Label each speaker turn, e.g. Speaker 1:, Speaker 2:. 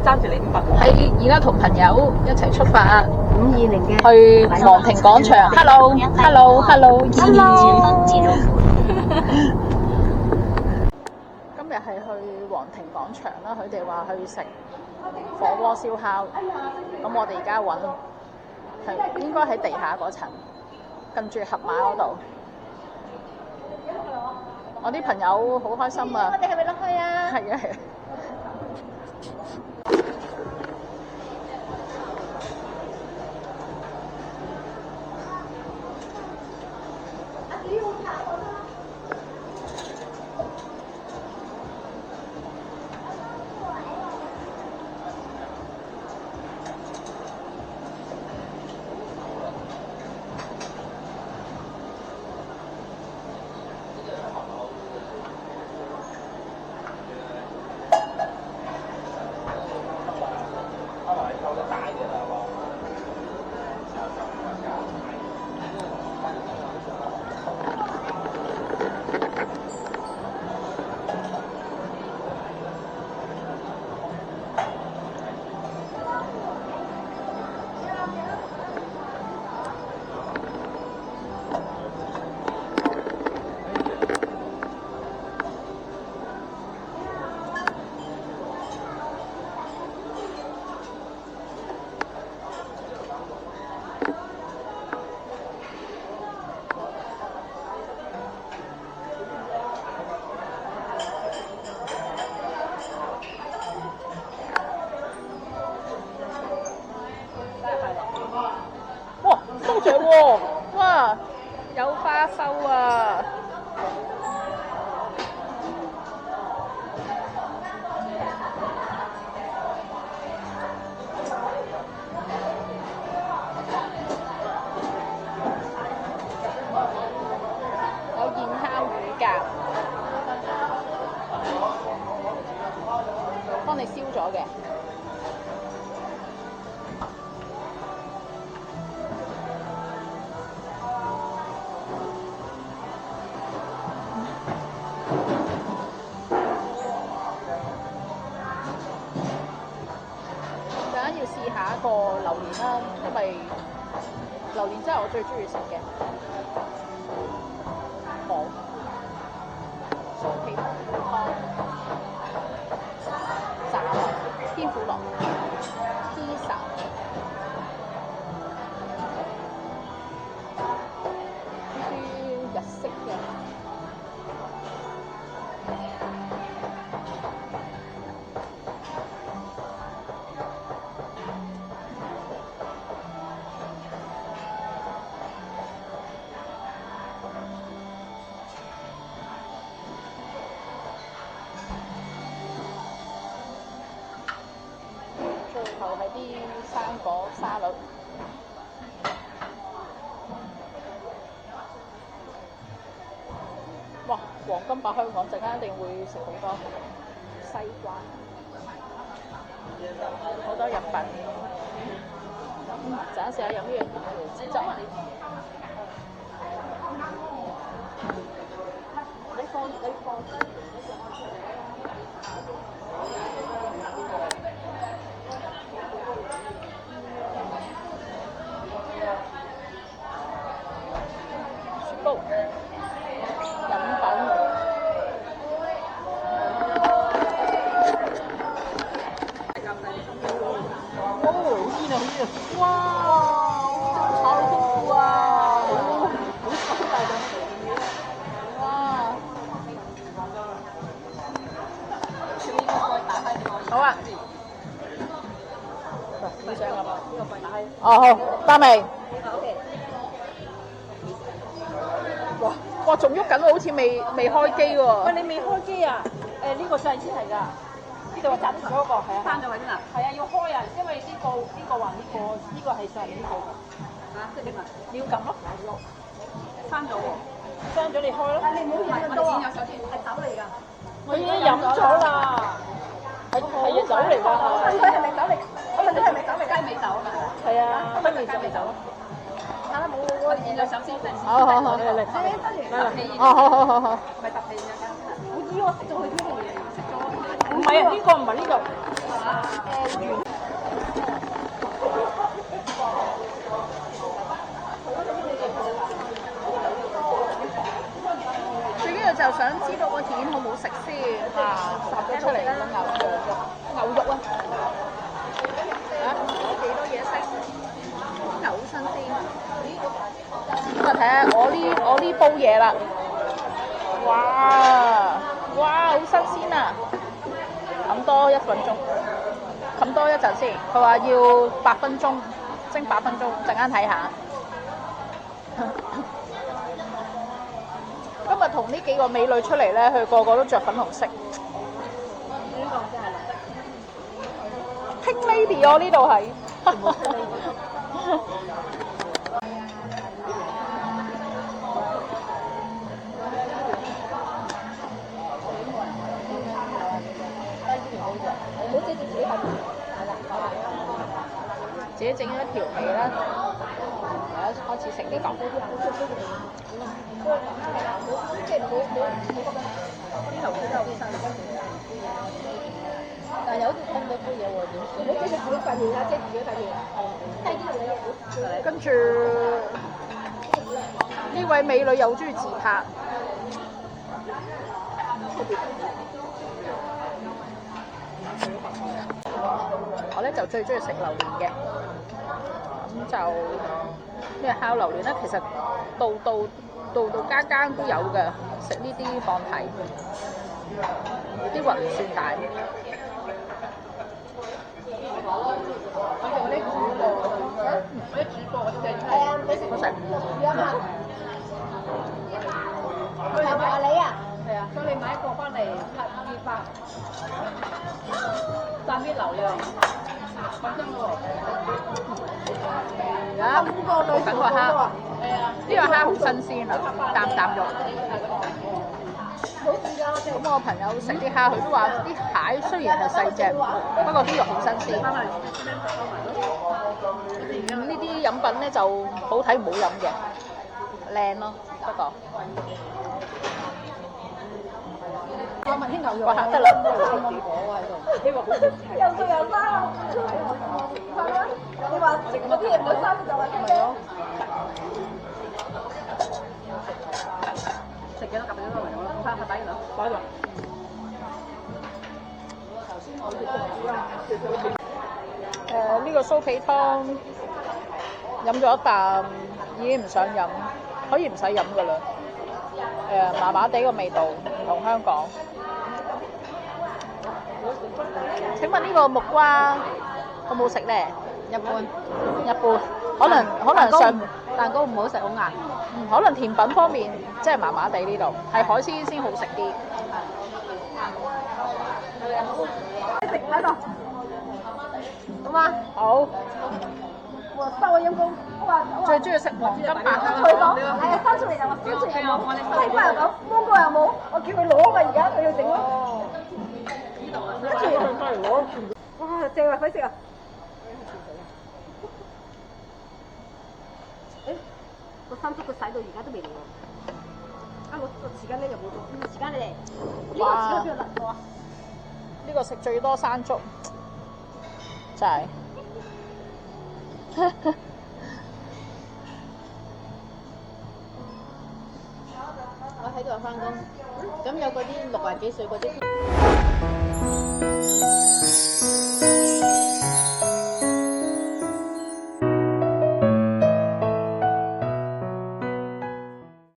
Speaker 1: 揸住你啲筆。
Speaker 2: 喺而家同朋友一齊出發
Speaker 3: 520嘅
Speaker 2: 去皇庭廣場。Hello。今日係去皇庭廣場啦，佢哋話去食火鍋燒烤，咁我哋而家揾係應該喺地下嗰層，跟住盒馬嗰度。我啲朋友好開心啊！
Speaker 3: 我哋係咪落去啊？
Speaker 2: 係啊。哇！有花收啊！有燕烤乳鴿，幫你燒咗嘅。要試下一個榴蓮啦，因為榴蓮真係我最中意食嘅。好，酥皮湯、炸螺、天婦羅、披薩。呢啲日式嘅。最後係啲生果沙律，哇！黃金百香港陣間一定會食好多西瓜，好多飲品。陣間試下飲呢樣椰子汁。你放低。糕、飲品，哇！好豐富啊！好大陣味哇！好啊！你想㗎嘛？呢個櫃打開。哦，好，得未？哇，仲喐緊喎，好似未開機喎。
Speaker 1: 喂，你未開機啊？呢個細先係㗎。呢度斬咗一個，係啊。閂咗佢先啦。係啊，要開啊，因為呢個話呢個係上面呢個。嚇，即係點啊？你要撳咯。閂咗喎。閂咗你開咯。但係你唔好飲多啊！有手先，係酒嚟㗎。我已經飲咗啦。係酒嚟㗎。佢係咪酒嚟？我問咗係咪酒嚟？雞尾酒啊嘛。係啊，雞尾酒咯。睇下冇我現在手先。
Speaker 2: 好，嚟。好。
Speaker 1: 咪特氣啫。我知我識咗佢啲嘢，識咗。唔係係啊，呢個唔係呢度。
Speaker 2: 最緊要就想知道個件好唔好食先啊！烚咗出嚟個牛肉啊！啊，攞幾多嘢食？牛好新鮮。咁啊，睇下我呢煲嘢啦。哇，好新鮮啊！冚多1分鐘，冚多一陣先。佢話要8分鐘，蒸8分鐘，陣間睇下。今日同呢幾個美女出嚟咧，佢個個都着粉紅色。呢個真係Pink Lady哦，呢度係。自己整咗調味啦，而家開始食呢個。
Speaker 3: 但係有啲聽到杯嘢喎，點？你自己發現啦，即係自己發現。
Speaker 2: 跟住呢位美女又中意自拍。我咧就最中意食榴蓮嘅，咁就咩烤榴蓮咧，其實度間都有嘅，食呢啲放題，啲雲唔算大。好食。
Speaker 3: 係咪啊你啊？
Speaker 1: 係啊，所以你買一個翻嚟200，賺啲流量，放心喎。
Speaker 2: 而家等個蝦，呢個蝦好新鮮啊，啖肉。咁我朋友食啲蝦，佢都話啲蟹雖然係細隻，不過啲肉好新鮮。呢啲飲品咧就好睇唔好飲嘅，靚咯，不過。
Speaker 3: 我問啲牛肉
Speaker 2: 哇，得啦。
Speaker 3: 又做又生啊！係啊！你話嗰啲嘢唔好生就話咩咯？
Speaker 1: 食幾多夾幾多嚟講，睇擺喺度，擺喺度。
Speaker 2: 呢個酥皮湯飲咗一啖已經唔想飲，可以唔使飲噶啦。麻麻地個味道唔同香港。請問呢個木瓜好唔好食咧？
Speaker 3: 一般，
Speaker 2: 可能上
Speaker 3: 蛋糕唔好食，好硬。
Speaker 2: 可能甜品方面即係麻麻地呢度，係海鮮先好食啲。
Speaker 3: 食喺度，好嘛？
Speaker 2: 好。
Speaker 3: 我收啊陰公，
Speaker 2: 最中意食黃金百香
Speaker 3: 佢講係啊，生出嚟就話生出嚟又冇，西瓜又咁，芒果又冇，我叫佢攞嘛，而家佢要整咯。跟住，哇，正啊，快食啊！誒，個三叔佢洗到而家都未嚟喎。啊，我匙羹咧又冇咗，匙羹你嚟，呢個匙羹邊度甩咗啊？
Speaker 2: 呢個食最多山竹，真係。
Speaker 3: 我喺度翻工，咁有嗰啲60幾歲嗰啲。